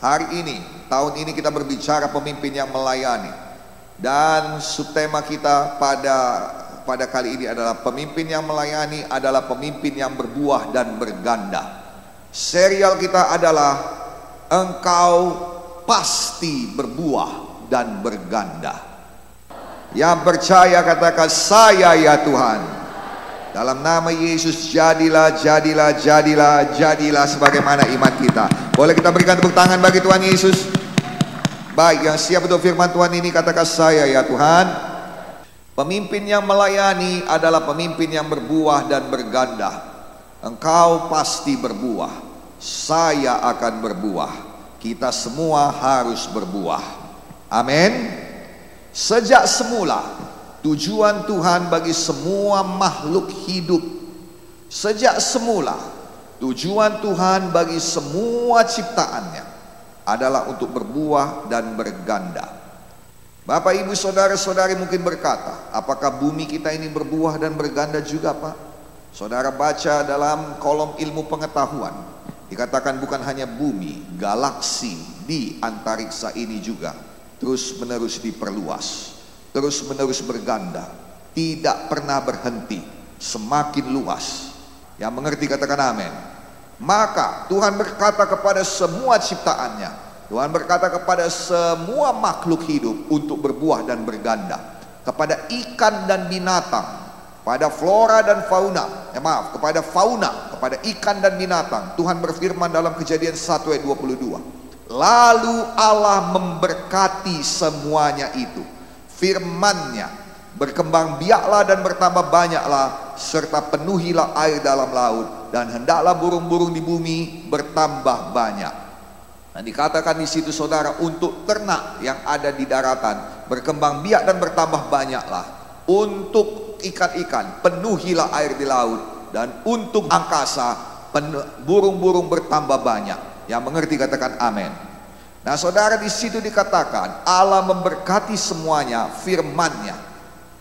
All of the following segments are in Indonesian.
Hari ini, tahun ini kita berbicara pemimpin yang melayani. Dan subtema kita pada kali ini adalah pemimpin yang melayani adalah pemimpin yang berbuah dan berganda. Serial kita adalah engkau pasti berbuah dan berganda. Yang percaya katakan saya ya Tuhan. Dalam nama Yesus jadilah sebagaimana iman kita. Boleh kita berikan tepuk tangan bagi Tuhan Yesus. Baik, yang siap untuk firman Tuhan ini katakan saya ya Tuhan. Pemimpin yang melayani adalah pemimpin yang berbuah dan berganda. Engkau pasti berbuah, saya akan berbuah. Kita semua harus berbuah. Amin. Sejak semula tujuan Tuhan bagi semua makhluk hidup, sejak semula tujuan Tuhan bagi semua ciptaannya adalah untuk berbuah dan berganda. Bapak ibu saudara-saudari mungkin berkata, apakah bumi kita ini berbuah dan berganda juga Pak? Saudara baca dalam kolom ilmu pengetahuan, dikatakan bukan hanya bumi, galaksi di antariksa ini juga terus menerus diperluas, terus menerus berganda, tidak pernah berhenti, semakin luas. Yang mengerti katakan amin. Maka Tuhan berkata kepada semua ciptaannya, Tuhan berkata kepada semua makhluk hidup untuk berbuah dan berganda, kepada ikan dan binatang, pada flora dan fauna, kepada fauna, kepada ikan dan binatang. Tuhan berfirman dalam Kejadian 1 ayat 22. Lalu Allah memberkati semuanya itu. Firman-Nya, berkembang biaklah dan bertambah banyaklah, serta penuhilah air dalam laut, dan hendaklah burung-burung di bumi bertambah banyak. Nah, dikatakan di situ saudara, untuk ternak yang ada di daratan berkembang biak dan bertambah banyaklah, untuk ikan-ikan penuhilah air di laut, dan untuk angkasa burung-burung bertambah banyak. Yang mengerti katakan amin. Nah saudara, di situ dikatakan Allah memberkati semuanya, firman-Nya.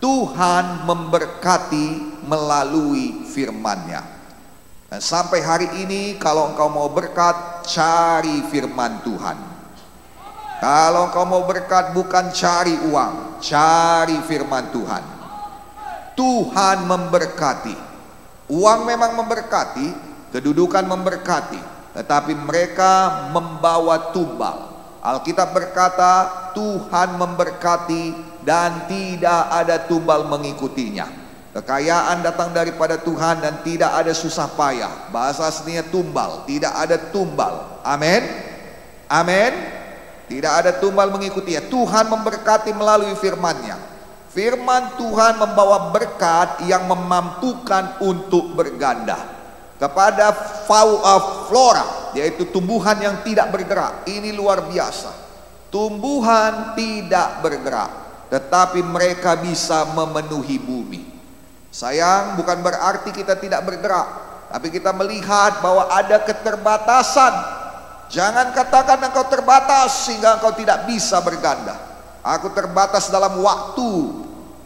Tuhan memberkati melalui firman-Nya. Dan sampai hari ini kalau engkau mau berkat, cari firman Tuhan. Kalau engkau mau berkat, bukan cari uang, cari firman Tuhan. Tuhan memberkati. Uang memang memberkati, kedudukan memberkati, tetapi mereka membawa tumbal. Alkitab berkata Tuhan memberkati dan tidak ada tumbal mengikutinya. Kekayaan datang daripada Tuhan dan tidak ada susah payah. Bahasa aslinya tumbal, tidak ada tumbal. Amin. Amin. Tidak ada tumbal mengikutinya. Tuhan memberkati melalui firman-Nya. Firman Tuhan membawa berkat yang memampukan untuk berganda. Kepada flora, yaitu tumbuhan yang tidak bergerak. Ini luar biasa. Tumbuhan tidak bergerak, tetapi mereka bisa memenuhi bumi. Sayang, bukan berarti kita tidak bergerak, tapi kita melihat bahwa ada keterbatasan. Jangan katakan engkau terbatas sehingga engkau tidak bisa berganda. Aku terbatas dalam waktu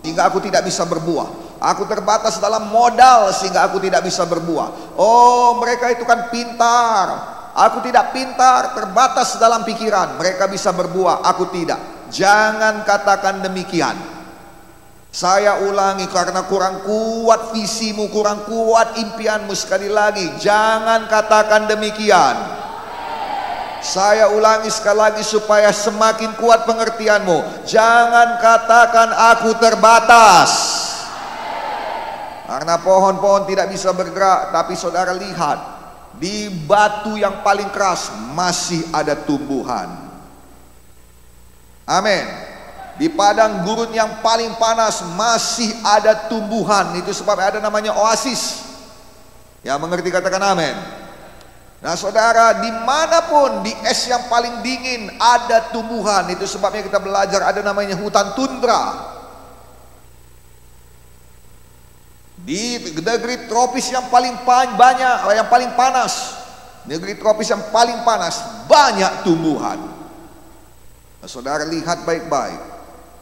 sehingga aku tidak bisa berbuah. Aku terbatas dalam modal sehingga aku tidak bisa berbuah. Oh, mereka itu kan pintar. Aku tidak pintar, terbatas dalam pikiran. Mereka bisa berbuah, aku tidak. Jangan katakan demikian. Saya ulangi, karena kurang kuat visimu, kurang kuat impianmu. Sekali lagi, jangan katakan demikian. Saya ulangi sekali lagi supaya semakin kuat pengertianmu. Jangan katakan aku terbatas. Karena pohon-pohon tidak bisa bergerak, tapi saudara lihat, di batu yang paling keras masih ada tumbuhan. Amin. Di padang gurun yang paling panas masih ada tumbuhan. Itu sebabnya ada namanya oasis. Yang mengerti katakan amin. Nah saudara, dimanapun di es yang paling dingin ada tumbuhan. Itu sebabnya kita belajar ada namanya hutan tundra. Di negeri tropis yang paling banyak, yang paling panas, negeri tropis yang paling panas, banyak tumbuhan. Nah, saudara lihat baik-baik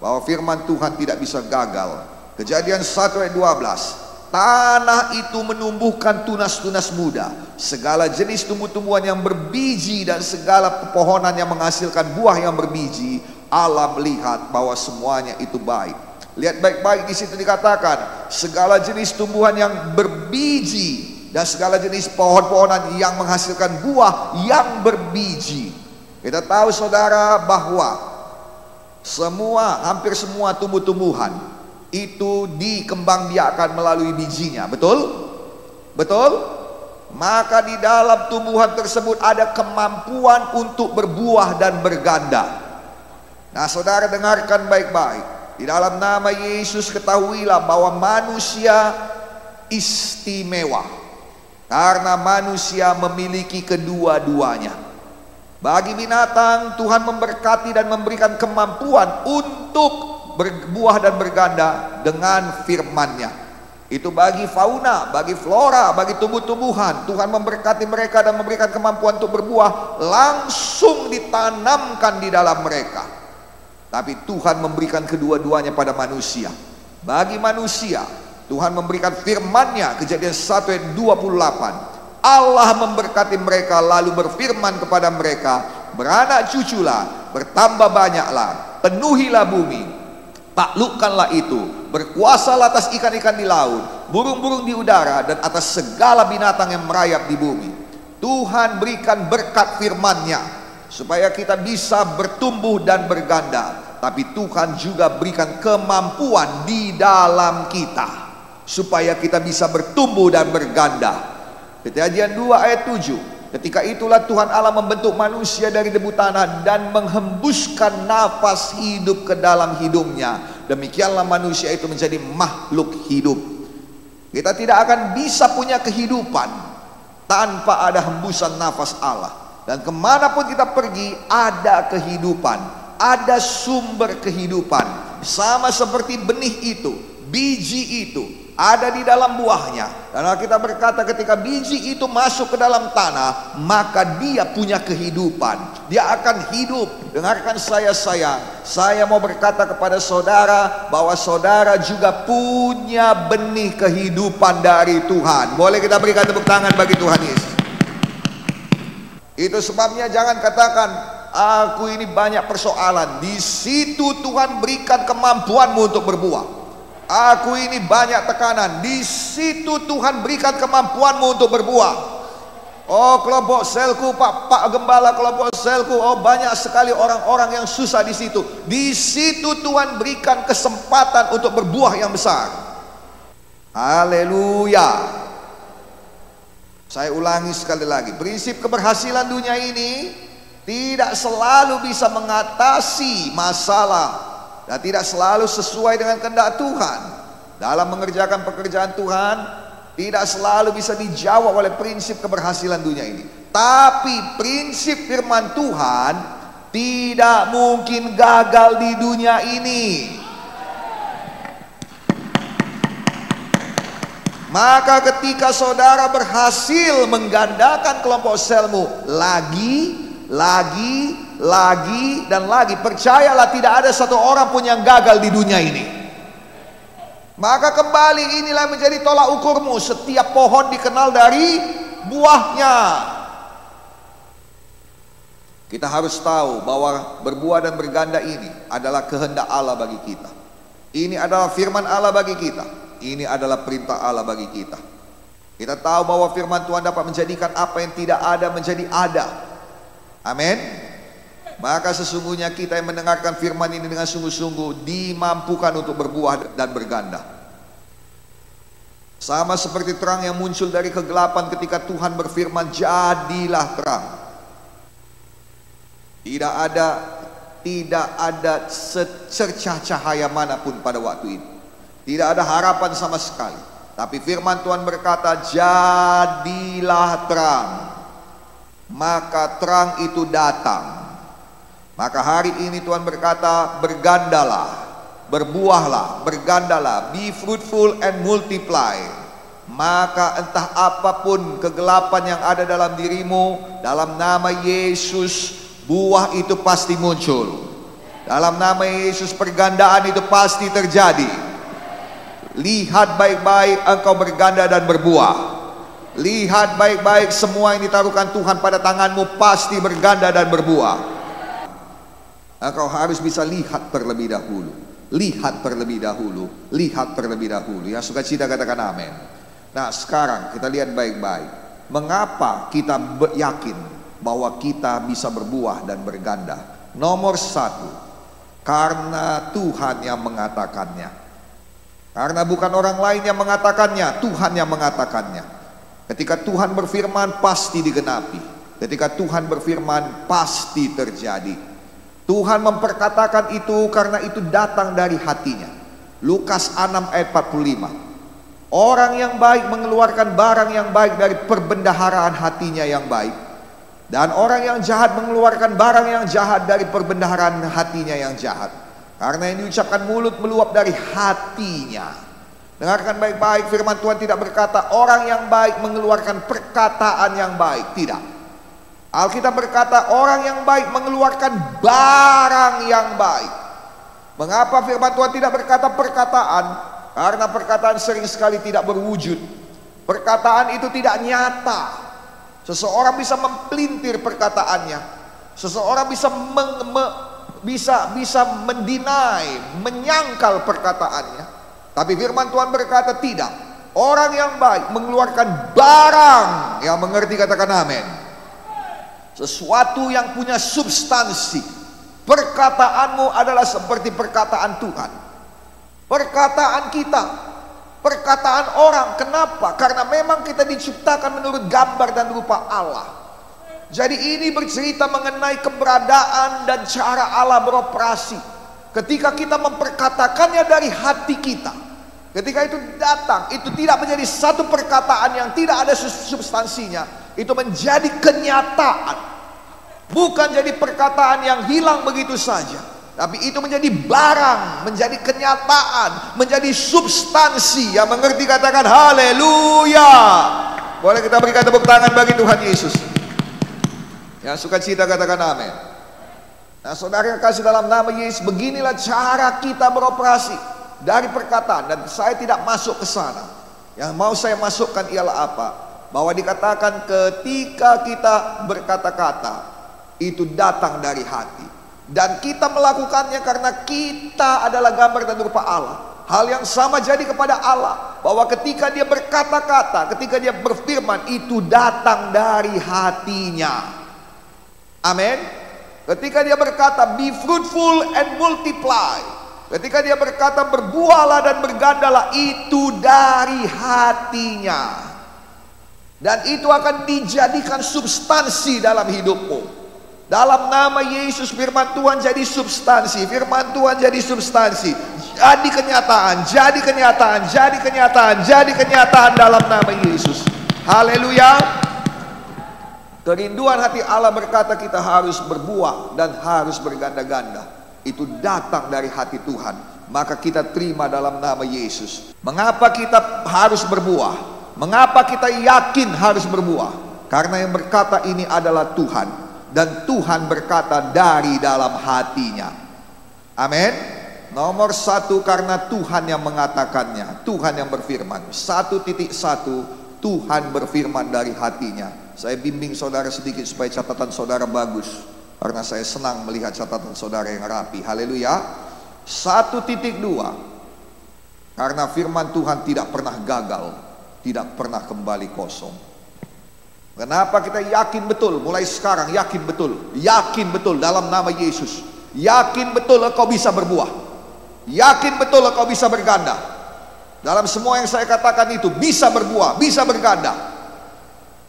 bahwa firman Tuhan tidak bisa gagal. Kejadian 1 ayat 12. Tanah itu menumbuhkan tunas-tunas muda, segala jenis tumbuh-tumbuhan yang berbiji dan segala pepohonan yang menghasilkan buah yang berbiji. Allah melihat bahwa semuanya itu baik. Lihat baik-baik, di situ dikatakan segala jenis tumbuhan yang berbiji dan segala jenis pohon-pohonan yang menghasilkan buah yang berbiji. Kita tahu saudara bahwa hampir semua tumbuh-tumbuhan itu dikembangbiakkan melalui bijinya, betul? Betul? Maka di dalam tumbuhan tersebut ada kemampuan untuk berbuah dan berganda. Nah, saudara dengarkan baik-baik. Di dalam nama Yesus ketahuilah bahwa manusia istimewa, karena manusia memiliki kedua-duanya. Bagi binatang, Tuhan memberkati dan memberikan kemampuan untuk berbuah dan berganda dengan firman-Nya. Itu bagi fauna, bagi flora, bagi tumbuh-tumbuhan, Tuhan memberkati mereka dan memberikan kemampuan untuk berbuah, langsung ditanamkan di dalam mereka. Tapi Tuhan memberikan kedua-duanya pada manusia. Bagi manusia, Tuhan memberikan firman-Nya, Kejadian 1 ayat 28. Allah memberkati mereka lalu berfirman kepada mereka, beranak cuculah, bertambah banyaklah, penuhilah bumi, taklukkanlah itu, berkuasalah atas ikan-ikan di laut, burung-burung di udara, dan atas segala binatang yang merayap di bumi. Tuhan berikan berkat firman-Nya supaya kita bisa bertumbuh dan berganda. Tapi Tuhan juga berikan kemampuan di dalam kita supaya kita bisa bertumbuh dan berganda. Kejadian 2 ayat 7. Ketika itulah Tuhan Allah membentuk manusia dari debu tanah dan menghembuskan nafas hidup ke dalam hidungnya. Demikianlah manusia itu menjadi makhluk hidup. Kita tidak akan bisa punya kehidupan tanpa ada hembusan nafas Allah. Dan kemanapun kita pergi ada kehidupan, ada sumber kehidupan. Sama seperti benih itu, biji itu ada di dalam buahnya. Dan kita berkata ketika biji itu masuk ke dalam tanah, maka dia punya kehidupan, dia akan hidup. Dengarkan saya sayang, saya mau berkata kepada saudara bahwa saudara juga punya benih kehidupan dari Tuhan. Boleh kita berikan tepuk tangan bagi Tuhan Yesus. Itu sebabnya jangan katakan aku ini banyak persoalan. Di situ Tuhan berikan kemampuanmu untuk berbuah. Aku ini banyak tekanan. Di situ Tuhan berikan kemampuanmu untuk berbuah. Oh, kelompok selku, Pak Gembala, kelompok selku, oh banyak sekali orang-orang yang susah di situ. Di situ Tuhan berikan kesempatan untuk berbuah yang besar. Haleluya. Saya ulangi sekali lagi, prinsip keberhasilan dunia ini tidak selalu bisa mengatasi masalah dan tidak selalu sesuai dengan kehendak Tuhan. Dalam mengerjakan pekerjaan Tuhan tidak selalu bisa dijawab oleh prinsip keberhasilan dunia ini. Tapi prinsip firman Tuhan tidak mungkin gagal di dunia ini. Maka ketika saudara berhasil menggandakan kelompok selmu lagi, dan lagi, percayalah tidak ada satu orang pun yang gagal di dunia ini. Maka kembali inilah menjadi tolak ukurmu. Setiap pohon dikenal dari buahnya. Kita harus tahu bahwa berbuah dan berganda ini adalah kehendak Allah bagi kita. Ini adalah firman Allah bagi kita. Ini adalah perintah Allah bagi kita. Kita tahu bahwa firman Tuhan dapat menjadikan apa yang tidak ada menjadi ada. Amin. Maka sesungguhnya kita yang mendengarkan firman ini dengan sungguh-sungguh dimampukan untuk berbuah dan berganda. Sama seperti terang yang muncul dari kegelapan ketika Tuhan berfirman, jadilah terang. Tidak ada secercah cahaya manapun pada waktu itu. Tidak ada harapan sama sekali. Tapi firman Tuhan berkata, jadilah terang. Maka terang itu datang. Maka hari ini Tuhan berkata, bergandalah, berbuahlah, bergandalah, be fruitful and multiply. Maka entah apapun kegelapan yang ada dalam dirimu, dalam nama Yesus buah itu pasti muncul. Dalam nama Yesus pergandaan itu pasti terjadi. Lihat baik-baik engkau berganda dan berbuah. Lihat baik-baik semua yang ditaruhkan Tuhan pada tanganmu pasti berganda dan berbuah. Engkau harus bisa lihat terlebih dahulu. Lihat terlebih dahulu. Lihat terlebih dahulu. Yang sukacita katakan amin. Nah sekarang kita lihat baik-baik. Mengapa kita yakin bahwa kita bisa berbuah dan berganda? Nomor satu, karena Tuhan yang mengatakannya. Karena bukan orang lain yang mengatakannya, Tuhan yang mengatakannya. Ketika Tuhan berfirman pasti digenapi. Ketika Tuhan berfirman pasti terjadi. Tuhan memperkatakan itu karena itu datang dari hatinya. Lukas 6 ayat 45. Orang yang baik mengeluarkan barang yang baik dari perbendaharaan hatinya yang baik. Dan orang yang jahat mengeluarkan barang yang jahat dari perbendaharaan hatinya yang jahat. Karena yang diucapkan mulut meluap dari hatinya. Dengarkan baik-baik, firman Tuhan tidak berkata orang yang baik mengeluarkan perkataan yang baik. Tidak. Alkitab berkata orang yang baik mengeluarkan barang yang baik. Mengapa firman Tuhan tidak berkata perkataan? Karena perkataan sering sekali tidak berwujud. Perkataan itu tidak nyata. Seseorang bisa mempelintir perkataannya. Seseorang bisa mendinai, menyangkal perkataannya. Tapi firman Tuhan berkata tidak. Orang yang baik mengeluarkan barang. Yang mengerti katakan amin. Sesuatu yang punya substansi. Perkataanmu adalah seperti perkataan Tuhan. Perkataan kita, perkataan orang. Kenapa? Karena memang kita diciptakan menurut gambar dan rupa Allah. Jadi ini bercerita mengenai keberadaan dan cara Allah beroperasi. Ketika kita memperkatakannya dari hati kita, ketika itu datang, itu tidak menjadi satu perkataan yang tidak ada substansinya. Itu menjadi kenyataan. Bukan jadi perkataan yang hilang begitu saja, tapi itu menjadi barang, menjadi kenyataan, menjadi substansi. Yang mengerti katakan haleluya. Boleh kita berikan tepuk tangan bagi Tuhan Yesus. Yang sukacita katakan amin. Nah saudara yang kasih dalam nama Yesus, beginilah cara kita beroperasi dari perkataan. Dan saya tidak masuk ke sana. Yang mau saya masukkan ialah apa? Bahwa dikatakan ketika kita berkata-kata, itu datang dari hati. Dan kita melakukannya karena kita adalah gambar dan rupa Allah. Hal yang sama jadi kepada Allah. Bahwa ketika dia berkata-kata, ketika dia berfirman, itu datang dari hatinya. Amin. Ketika dia berkata be fruitful and multiply, ketika dia berkata berbuahlah dan bergandalah, itu dari hatinya. Dan itu akan dijadikan substansi dalam hidupmu. Dalam nama Yesus firman Tuhan jadi substansi. Firman Tuhan jadi substansi. Jadi kenyataan, jadi kenyataan, jadi kenyataan, jadi kenyataan dalam nama Yesus. Haleluya. Kerinduan hati Allah berkata kita harus berbuah dan harus berganda-ganda. Itu datang dari hati Tuhan. Maka kita terima dalam nama Yesus. Mengapa kita harus berbuah? Mengapa kita yakin harus berbuah? Karena yang berkata ini adalah Tuhan. Dan Tuhan berkata dari dalam hatinya. Amin. Nomor satu, karena Tuhan yang mengatakannya. Tuhan yang berfirman. 1.1, Tuhan berfirman dari hatinya. Saya bimbing saudara sedikit supaya catatan saudara bagus, karena saya senang melihat catatan saudara yang rapi. Haleluya. 1.2, karena firman Tuhan tidak pernah gagal, tidak pernah kembali kosong. Kenapa kita yakin betul? Mulai sekarang yakin betul dalam nama Yesus. Yakin betul engkau bisa berbuah. Yakin betul engkau bisa berganda. Dalam semua yang saya katakan itu bisa berbuah, bisa berganda.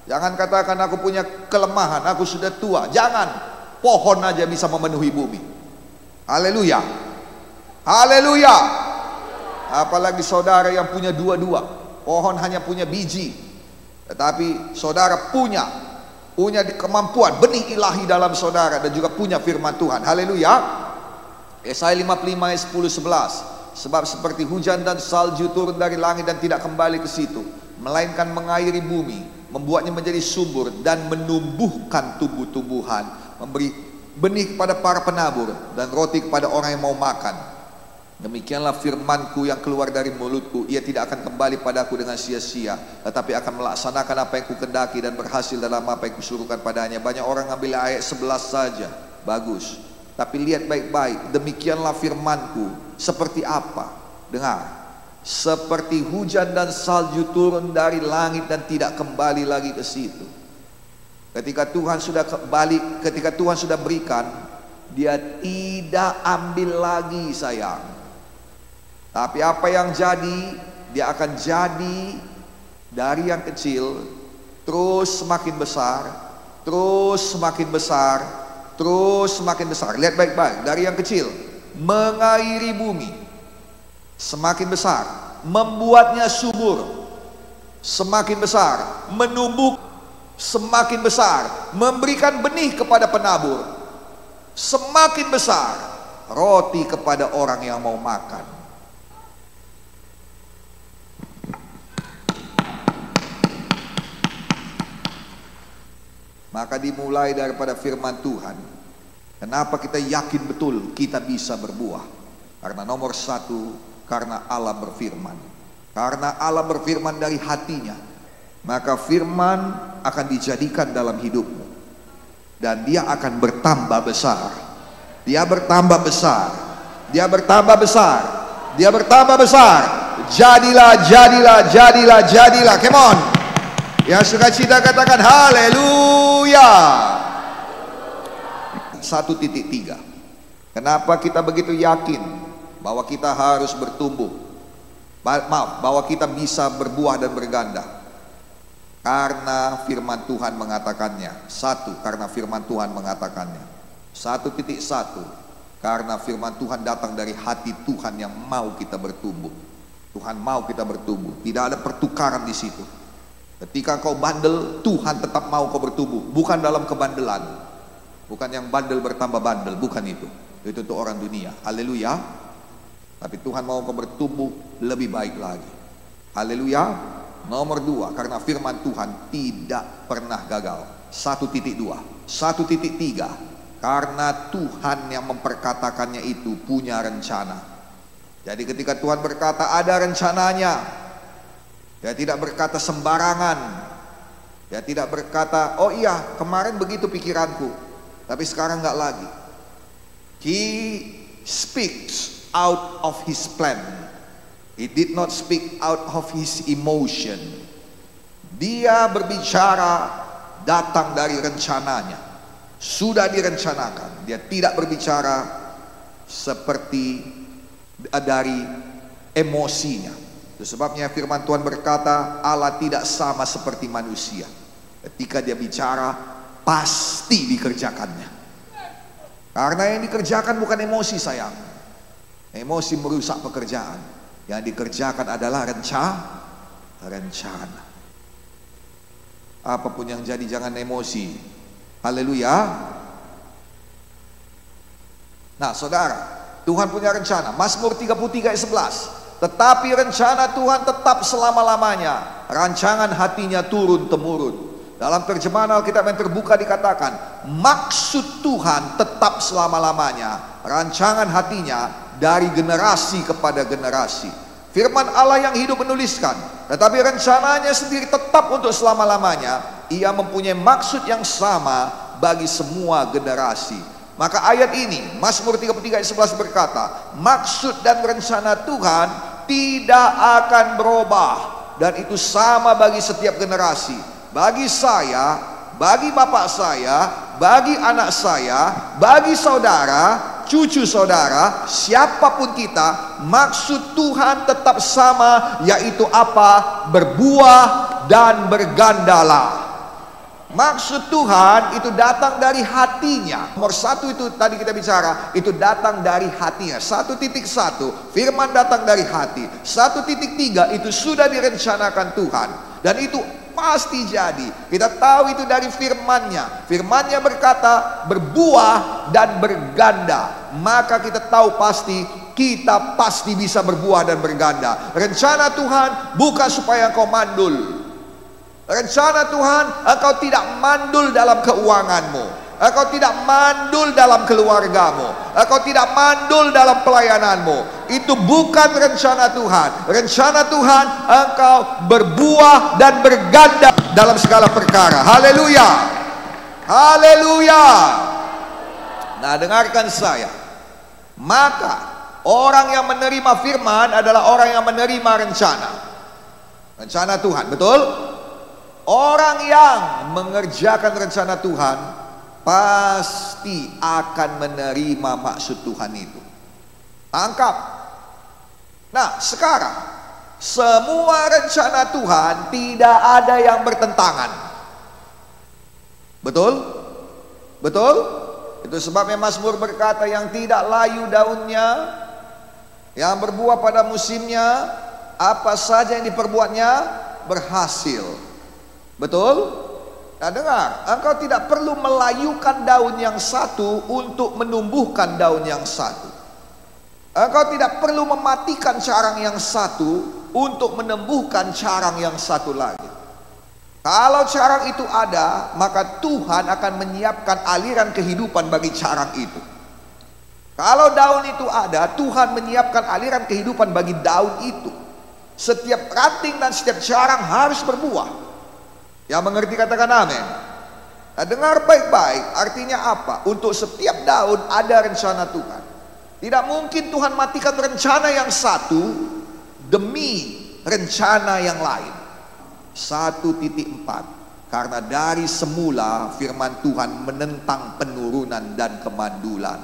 Jangan katakan aku punya kelemahan, aku sudah tua. Jangan. Pohon aja bisa memenuhi bumi. Haleluya. Haleluya. Apalagi saudara yang punya dua-dua. Pohon hanya punya biji, tetapi saudara punya kemampuan, benih ilahi dalam saudara, dan juga punya firman Tuhan. Haleluya. Yesaya 55 ayat 10-11. Sebab seperti hujan dan salju turun dari langit dan tidak kembali ke situ, melainkan mengairi bumi, membuatnya menjadi subur dan menumbuhkan tumbuh-tumbuhan, memberi benih kepada para penabur dan roti kepada orang yang mau makan. Demikianlah firmanku yang keluar dari mulutku, ia tidak akan kembali padaku dengan sia-sia, tetapi akan melaksanakan apa yang kukendaki dan berhasil dalam apa yang kusuruhkan padanya. Banyak orang ambil ayat 11 saja, bagus, tapi lihat baik-baik. Demikianlah firmanku seperti apa? Dengar, seperti hujan dan salju turun dari langit dan tidak kembali lagi ke situ. Ketika Tuhan sudah kembali, ketika Tuhan sudah berikan, dia tidak ambil lagi, sayang. Tapi apa yang jadi, dia akan jadi dari yang kecil terus semakin besar, terus semakin besar, terus semakin besar. Lihat baik-baik, dari yang kecil mengairi bumi, semakin besar, membuatnya subur, semakin besar, menumbuh, semakin besar, memberikan benih kepada penabur, semakin besar, roti kepada orang yang mau makan. Maka dimulai daripada firman Tuhan. Kenapa kita yakin betul kita bisa berbuah? Karena nomor satu, karena Allah berfirman. Karena Allah berfirman dari hatinya, maka firman akan dijadikan dalam hidupmu, dan dia akan bertambah besar. Dia bertambah besar. Dia bertambah besar. Dia bertambah besar. Jadilah, jadilah, jadilah, jadilah. Come on. Yang suka cita katakan haleluya. 1.3. Kenapa kita begitu yakin bahwa kita harus bertumbuh? Bahwa kita bisa berbuah dan berganda. Karena firman Tuhan mengatakannya. 1. Karena firman Tuhan mengatakannya. 1.1. Karena firman Tuhan datang dari hati Tuhan yang mau kita bertumbuh. Tuhan mau kita bertumbuh. Tidak ada pertukaran di situ. Ketika kau bandel, Tuhan tetap mau kau bertumbuh. Bukan dalam kebandelan. Bukan yang bandel bertambah bandel. Bukan itu. Itu untuk orang dunia. Haleluya. Tapi Tuhan mau kau bertumbuh lebih baik lagi. Haleluya. Nomor 2. Karena firman Tuhan tidak pernah gagal. 1.2. 1.3. Karena Tuhan yang memperkatakannya itu punya rencana. Jadi ketika Tuhan berkata ada rencananya. Dia tidak berkata sembarangan. Dia tidak berkata, oh iya kemarin begitu pikiranku, tapi sekarang enggak lagi. He speaks out of his plan. He did not speak out of his emotion. Dia berbicara datang dari rencananya. Sudah direncanakan. Dia tidak berbicara seperti dari emosinya. Itu sebabnya firman Tuhan berkata Allah tidak sama seperti manusia. Ketika dia bicara pasti dikerjakannya. Karena yang dikerjakan bukan emosi, sayang. Emosi merusak pekerjaan. Yang dikerjakan adalah rencana. Apapun yang jadi jangan emosi. Haleluya. Nah saudara, Tuhan punya rencana. Mazmur 33 ayat 11. Tetapi rencana Tuhan tetap selama-lamanya, rancangan hatinya turun-temurun. Dalam terjemahan Alkitab yang terbuka dikatakan, maksud Tuhan tetap selama-lamanya, rancangan hatinya dari generasi kepada generasi. Firman Allah yang hidup menuliskan, tetapi rencananya sendiri tetap untuk selama-lamanya. Ia mempunyai maksud yang sama bagi semua generasi. Maka ayat ini, Mazmur 33 ayat 11 berkata, maksud dan rencana Tuhan tidak akan berubah, dan itu sama bagi setiap generasi. Bagi saya, bagi bapak saya, bagi anak saya, bagi saudara, cucu saudara, siapapun kita, maksud Tuhan tetap sama, yaitu apa? Berbuah dan bergandalah. Maksud Tuhan itu datang dari hatinya. Nomor 1 itu tadi kita bicara, itu datang dari hatinya. 1.1 firman datang dari hati. 1.3 itu sudah direncanakan Tuhan, dan itu pasti jadi. Kita tahu itu dari firman-Nya. Firman-Nya berkata berbuah dan berganda. Maka kita tahu pasti kita pasti bisa berbuah dan berganda. Rencana Tuhan bukan supaya kau mandul. Rencana Tuhan, engkau tidak mandul dalam keuanganmu. Engkau tidak mandul dalam keluargamu, engkau tidak mandul dalam pelayananmu. Itu bukan rencana Tuhan. Rencana Tuhan engkau berbuah dan berganda dalam segala perkara. Haleluya, haleluya. Nah, dengarkan saya. Maka orang yang menerima firman adalah orang yang menerima rencana Tuhan, betul? Orang yang mengerjakan rencana Tuhan pasti akan menerima maksud Tuhan itu. Tangkap. Nah, sekarang semua rencana Tuhan tidak ada yang bertentangan. Betul? Betul? Itu sebabnya Mazmur berkata, yang tidak layu daunnya, yang berbuah pada musimnya, apa saja yang diperbuatnya berhasil. Betul? Nah, dengar, engkau tidak perlu melayukan daun yang satu untuk menumbuhkan daun yang satu. Engkau tidak perlu mematikan carang yang satu untuk menumbuhkan carang yang satu lagi. Kalau carang itu ada, maka Tuhan akan menyiapkan aliran kehidupan bagi carang itu. Kalau daun itu ada, Tuhan menyiapkan aliran kehidupan bagi daun itu. Setiap ranting dan setiap carang harus berbuah. Yang mengerti katakan amin. Nah, dengar baik-baik, artinya apa? Untuk setiap daun ada rencana Tuhan. Tidak mungkin Tuhan matikan rencana yang satu demi rencana yang lain. 1.4. Karena dari semula firman Tuhan menentang penurunan dan kemandulan.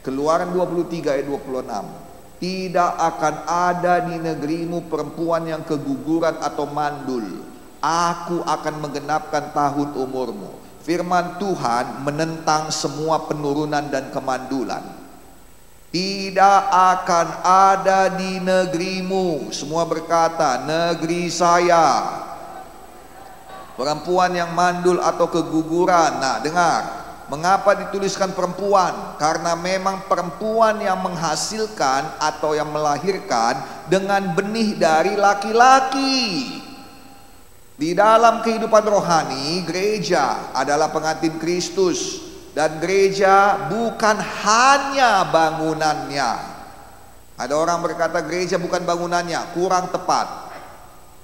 Keluaran 23 ayat 26. Tidak akan ada di negerimu perempuan yang keguguran atau mandul. Aku akan menggenapkan tahun umurmu. Firman Tuhan menentang semua penurunan dan kemandulan. Tidak akan ada di negerimu. Semua berkata, negeri saya, perempuan yang mandul atau keguguran. Nah, dengar, mengapa dituliskan perempuan? Karena memang perempuan yang menghasilkan atau yang melahirkan dengan benih dari laki-laki. Di dalam kehidupan rohani, gereja adalah pengantin Kristus. Dan gereja bukan hanya bangunannya. Ada orang berkata gereja bukan bangunannya, kurang tepat.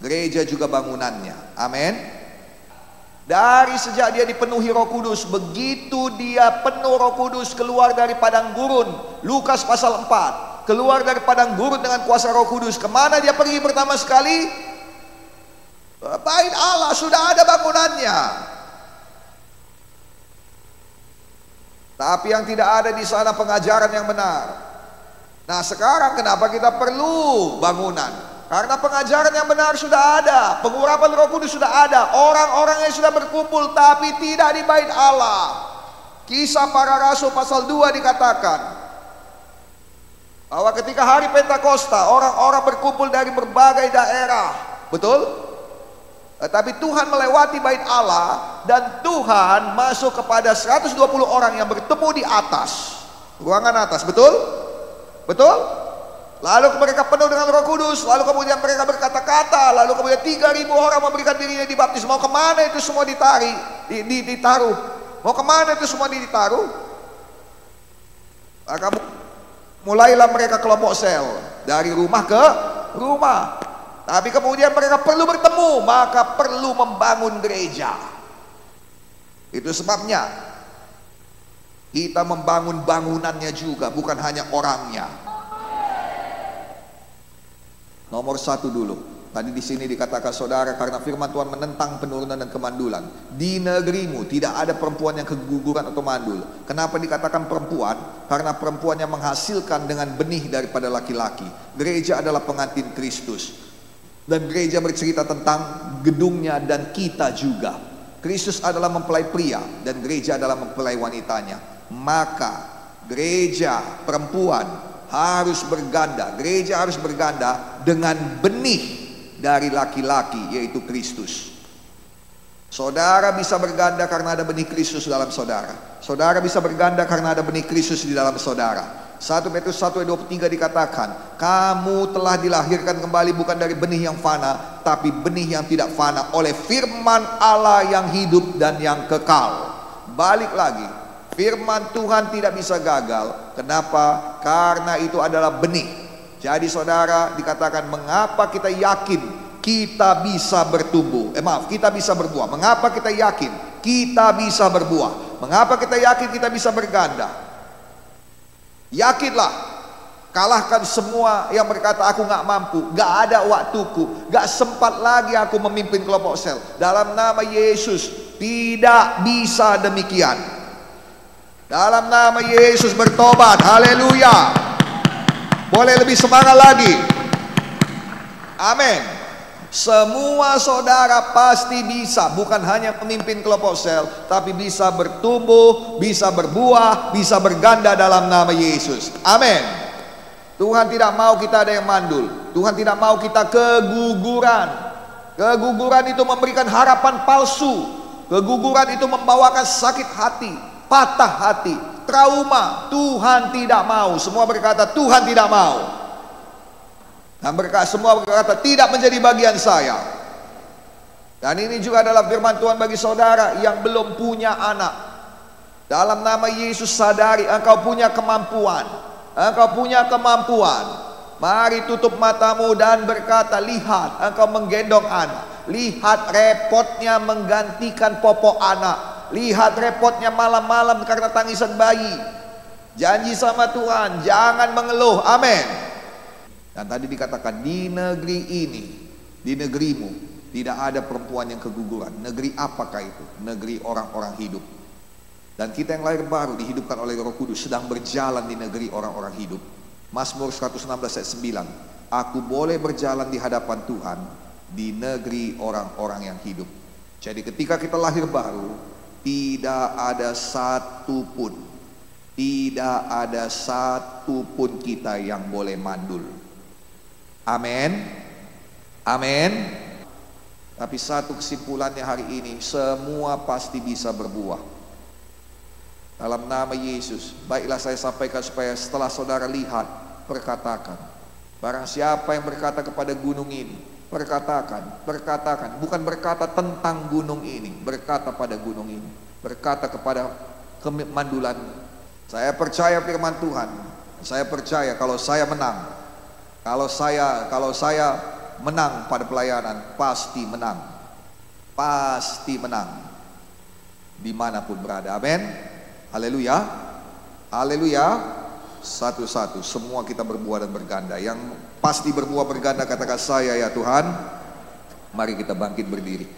Gereja juga bangunannya. Amin. Dari sejak dia dipenuhi Roh Kudus, begitu dia penuh Roh Kudus, keluar dari padang gurun, Lukas pasal 4, keluar dari padang gurun dengan kuasa Roh Kudus. Kemana dia pergi pertama sekali? Bait Allah, sudah ada bangunannya. Tapi yang tidak ada di sana pengajaran yang benar. Nah, sekarang kenapa kita perlu bangunan? Karena pengajaran yang benar sudah ada, pengurapan Roh Kudus sudah ada, orang-orang yang sudah berkumpul tapi tidak di bait Allah. Kisah Para Rasul pasal 2 dikatakan bahwa ketika hari Pentakosta orang-orang berkumpul dari berbagai daerah. Betul? Tapi Tuhan melewati bait Allah dan Tuhan masuk kepada 120 orang yang bertemu di atas, ruangan atas. Betul? Betul? Lalu mereka penuh dengan Roh Kudus. Lalu kemudian mereka berkata-kata. Lalu kemudian 3.000 orang memberikan dirinya dibaptis. Mau kemana itu semua ditaruh? Mau kemana itu semua ditaruh? Maka mulailah mereka kelompok sel, dari rumah ke rumah. Tapi kemudian mereka perlu bertemu, maka perlu membangun gereja. Itu sebabnya kita membangun bangunannya juga, bukan hanya orangnya. Nomor 1 dulu. Tadi di sini dikatakan saudara, karena firman Tuhan menentang penurunan dan kemandulan. Di negerimu tidak ada perempuan yang keguguran atau mandul. Kenapa dikatakan perempuan? Karena perempuan yang menghasilkan dengan benih daripada laki-laki. Gereja adalah pengantin Kristus. Dan gereja bercerita tentang gedungnya dan kita juga. Kristus adalah mempelai pria dan gereja adalah mempelai wanitanya. Maka gereja perempuan harus berganda. Gereja harus berganda dengan benih dari laki-laki, yaitu Kristus. Saudara bisa berganda karena ada benih Kristus dalam saudara. Saudara bisa berganda karena ada benih Kristus di dalam saudara. 1 Petrus 1 ayat 23 dikatakan, kamu telah dilahirkan kembali bukan dari benih yang fana, tapi benih yang tidak fana oleh firman Allah yang hidup dan yang kekal. balik lagi. Firman Tuhan tidak bisa gagal. Kenapa? Karena itu adalah benih. Jadi saudara, dikatakan mengapa kita yakin kita bisa bertumbuh. Kita bisa berbuah. Mengapa kita yakin kita bisa berbuah? Mengapa kita yakin kita bisa berganda? Yakinlah. Kalahkan semua yang berkata aku gak mampu, gak ada waktuku, gak sempat lagi aku memimpin kelompok sel. Dalam nama Yesus, tidak bisa demikian. Dalam nama Yesus bertobat, haleluya. Boleh lebih semangat lagi. Amin. Semua saudara pasti bisa, bukan hanya memimpin kelompok sel, tapi bisa bertumbuh, bisa berbuah, bisa berganda dalam nama Yesus. Amin. Tuhan tidak mau kita ada yang mandul. Tuhan tidak mau kita keguguran. Keguguran itu memberikan harapan palsu. Keguguran itu membawakan sakit hati, patah hati, trauma. Tuhan tidak mau. Semua berkata Tuhan tidak mau. Dan semua berkata tidak menjadi bagian saya. Dan ini juga adalah firman Tuhan bagi saudara yang belum punya anak. Dalam nama Yesus, sadari engkau punya kemampuan. Engkau punya kemampuan. Mari tutup matamu dan berkata, lihat engkau menggendong anak. Lihat repotnya menggantikan popok anak. Lihat repotnya malam-malam karena tangisan bayi. Janji sama Tuhan, jangan mengeluh. Amin. Dan tadi dikatakan di negeri ini, di negerimu tidak ada perempuan yang keguguran. Negeri apakah itu? Negeri orang-orang hidup. Dan kita yang lahir baru dihidupkan oleh Roh Kudus sedang berjalan di negeri orang-orang hidup. Mazmur 116 ayat 9. Aku boleh berjalan di hadapan Tuhan di negeri orang-orang yang hidup. Jadi ketika kita lahir baru, tidak ada satupun kita yang boleh mandul. Amin. Amin. Tapi satu kesimpulannya hari ini, semua pasti bisa berbuah. Dalam nama Yesus, baiklah saya sampaikan supaya setelah saudara lihat, perkatakan. Barang siapa yang berkata kepada gunung ini, perkatakan. Bukan berkata tentang gunung ini, berkata pada gunung ini, berkata kepada kemandulan. Saya percaya firman Tuhan. Saya percaya kalau saya menang, kalau saya menang pada pelayanan, pasti menang. Pasti menang. Dimanapun berada. Amin. Haleluya. Haleluya. Satu-satu semua kita berbuah dan berganda. Yang pasti berbuah berganda katakan saya ya Tuhan. Mari kita bangkit berdiri.